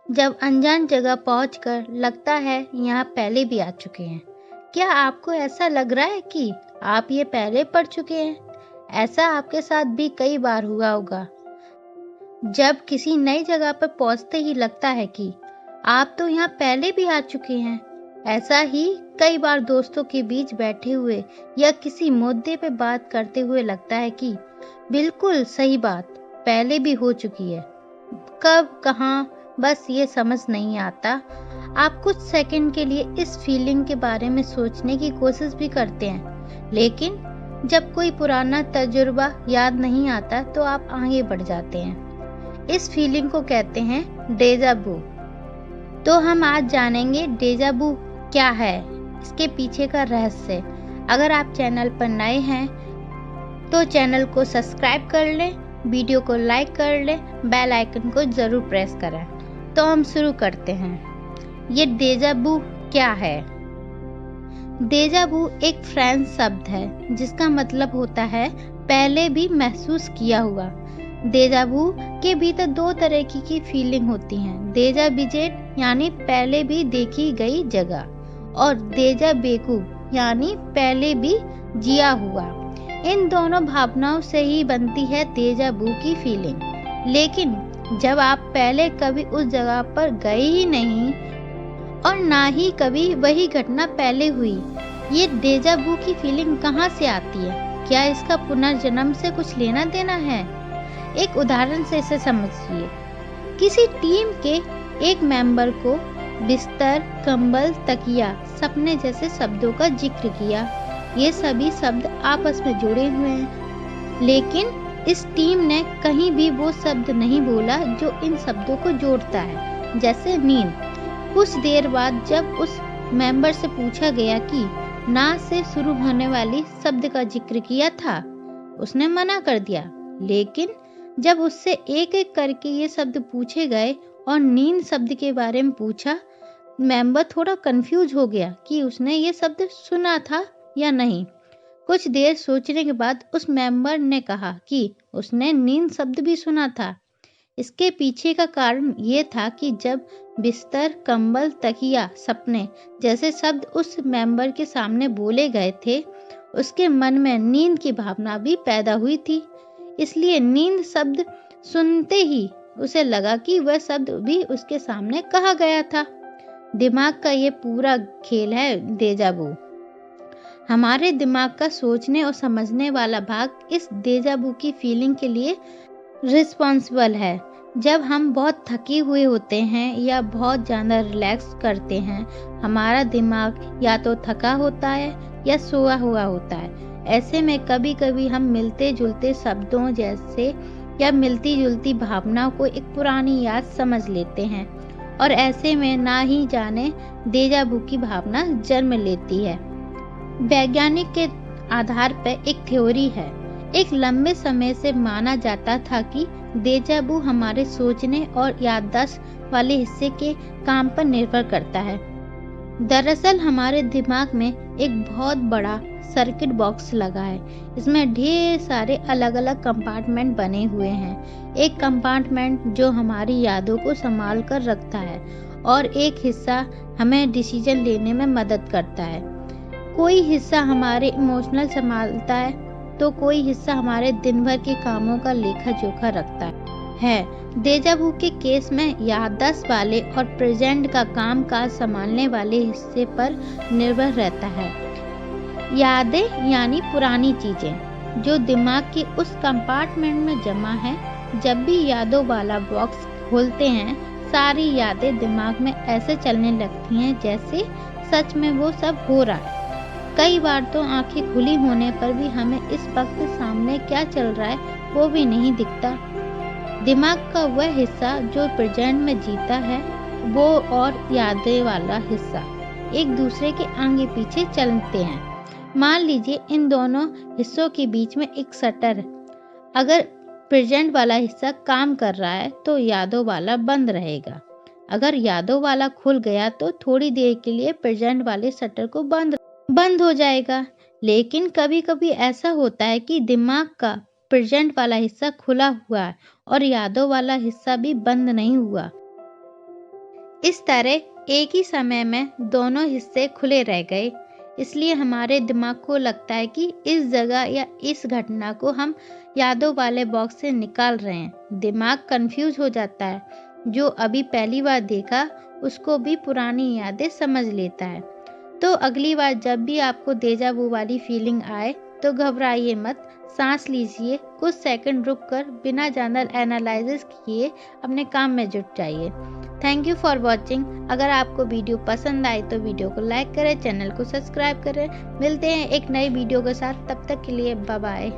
जब अनजान जगह पहुंचकर लगता है यहाँ पहले भी आ चुके हैं। क्या आपको ऐसा लग रहा है कि आप ये पहले पढ़ चुके हैं? ऐसा आपके साथ भी कई बार हुआ होगा। जब किसी नई जगह पर पहुंचते ही लगता है कि आप तो यहाँ पहले भी आ चुके हैं। ऐसा ही कई बार दोस्तों के बीच बैठे हुए या किसी मुद्दे पे बात करते हुए लगता है कि बिल्कुल सही बात पहले भी हो चुकी है। कब, कहाँ, बस ये समझ नहीं आता। आप कुछ सेकंड के लिए इस फीलिंग के बारे में सोचने की कोशिश भी करते हैं, लेकिन जब कोई पुराना तजुर्बा याद नहीं आता तो आप आगे बढ़ जाते हैं। इस फीलिंग को कहते हैं डेजा वू। तो हम आज जानेंगे डेजा वू क्या है, इसके पीछे का रहस्य। अगर आप चैनल पर नए हैं तो चैनल को सब्सक्राइब कर लें, वीडियो को लाइक कर लें, बेल आइकन को जरूर प्रेस करें। तो हम शुरू करते हैं। ये डेजा वू क्या है? डेजा वू एक फ्रेंच शब्द है जिसका मतलब होता है पहले भी महसूस किया हुआ। डेजा वू के भीतर दो तरह की फीलिंग होती हैं। डेजा विजेट यानी पहले भी देखी गई जगह, और डेजा वेकू यानी पहले भी जिया हुआ। इन दोनों भावनाओं से ही बनती है डेजा वू की फीलिंग। लेकिन जब आप पहले कभी उस जगह पर गए ही नहीं और ना ही कभी वही घटना पहले हुई, ये डेजा वू की फीलिंग कहाँ से आती है? क्या इसका पुनर्जन्म से कुछ लेना देना है? एक उदाहरण से इसे समझिए। किसी टीम के एक मेंबर को बिस्तर, कंबल, तकिया, सपने जैसे शब्दों का जिक्र किया। ये सभी शब्द आपस में जुड़े हुए हैं, लेकिन इस टीम ने कहीं भी वो शब्द नहीं बोला जो इन शब्दों को जोड़ता है, जैसे नींद। कुछ देर बाद जब उस मेंबर से पूछा गया कि ना से शुरू होने वाली शब्द का जिक्र किया था, उसने मना कर दिया। लेकिन जब उससे एक एक करके ये शब्द पूछे गए और नींद शब्द के बारे में पूछा, मेंबर थोड़ा कंफ्यूज हो गया कि उसने ये शब्द सुना था या नहीं। कुछ देर सोचने के बाद उस मेंबर ने कहा कि उसने नींद शब्द भी सुना था। इसके पीछे का कारण ये था कि जब बिस्तर, कंबल, तकिया, सपने जैसे शब्द उस मेंबर के सामने बोले गए थे, उसके मन में नींद की भावना भी पैदा हुई थी। इसलिए नींद शब्द सुनते ही उसे लगा कि वह शब्द भी उसके सामने कहा गया था। दिमाग का ये पूरा खेल है डेजा वू। हमारे दिमाग का सोचने और समझने वाला भाग इस डेजा वू की फीलिंग के लिए रिस्पॉन्सिबल है। जब हम बहुत थके हुए होते हैं या बहुत ज़्यादा रिलैक्स करते हैं, हमारा दिमाग या तो थका होता है या सोया हुआ होता है। ऐसे में कभी कभी हम मिलते जुलते शब्दों जैसे या मिलती जुलती भावनाओं को एक पुरानी याद समझ लेते हैं, और ऐसे में ना ही जाने डेजा वू की भावना जन्म लेती है। वैज्ञानिक के आधार पर एक थ्योरी है। एक लंबे समय से माना जाता था कि डेजा वू हमारे सोचने और याददाश्त वाले हिस्से के काम पर निर्भर करता है। दरअसल हमारे दिमाग में एक बहुत बड़ा सर्किट बॉक्स लगा है। इसमें ढेर सारे अलग अलग कंपार्टमेंट बने हुए हैं। एक कंपार्टमेंट जो हमारी यादों को संभाल कर रखता है, और एक हिस्सा हमें डिसीजन लेने में मदद करता है। कोई हिस्सा हमारे इमोशनल संभालता है, तो कोई हिस्सा हमारे दिन भर के कामों का लेखा जोखा रखता है। डेजा वू के केस में याददाश्त वाले और प्रेजेंट का काम काज संभालने वाले हिस्से पर निर्भर रहता है। यादें यानी पुरानी चीजें जो दिमाग के उस कंपार्टमेंट में जमा है। जब भी यादों वाला बॉक्स खोलते हैं, सारी यादें दिमाग में ऐसे चलने लगती हैं जैसे सच में वो सब हो रहा है। कई बार तो आंखें खुली होने पर भी हमें इस वक्त सामने क्या चल रहा है वो भी नहीं दिखता। दिमाग का वह हिस्सा जो प्रेजेंट में जीता है, वो और यादें वाला हिस्सा एक दूसरे के आगे पीछे चलते हैं। मान लीजिए इन दोनों हिस्सों के बीच में एक शटर है। अगर प्रेजेंट वाला हिस्सा काम कर रहा है तो यादों वाला बंद रहेगा। अगर यादों वाला खुल गया तो थोड़ी देर के लिए प्रेजेंट वाले शटर को बंद हो जाएगा। लेकिन कभी कभी ऐसा होता है कि दिमाग का प्रेजेंट वाला हिस्सा खुला हुआ है और यादों वाला हिस्सा भी बंद नहीं हुआ। इस तरह एक ही समय में दोनों हिस्से खुले रह गए, इसलिए हमारे दिमाग को लगता है कि इस जगह या इस घटना को हम यादों वाले बॉक्स से निकाल रहे हैं। दिमाग कंफ्यूज हो जाता है, जो अभी पहली बार देखा उसको भी पुरानी यादें समझ लेता है। तो अगली बार जब भी आपको डेजा वू वाली फीलिंग आए तो घबराइए मत, सांस लीजिए, कुछ सेकंड रुक कर बिना जनरल एनालिसिस किए अपने काम में जुट जाइए। Thank you for watching. अगर आपको वीडियो पसंद आए तो वीडियो को लाइक करें, चैनल को सब्सक्राइब करें। मिलते हैं एक नई वीडियो के साथ, तब तक के लिए बाय बाय।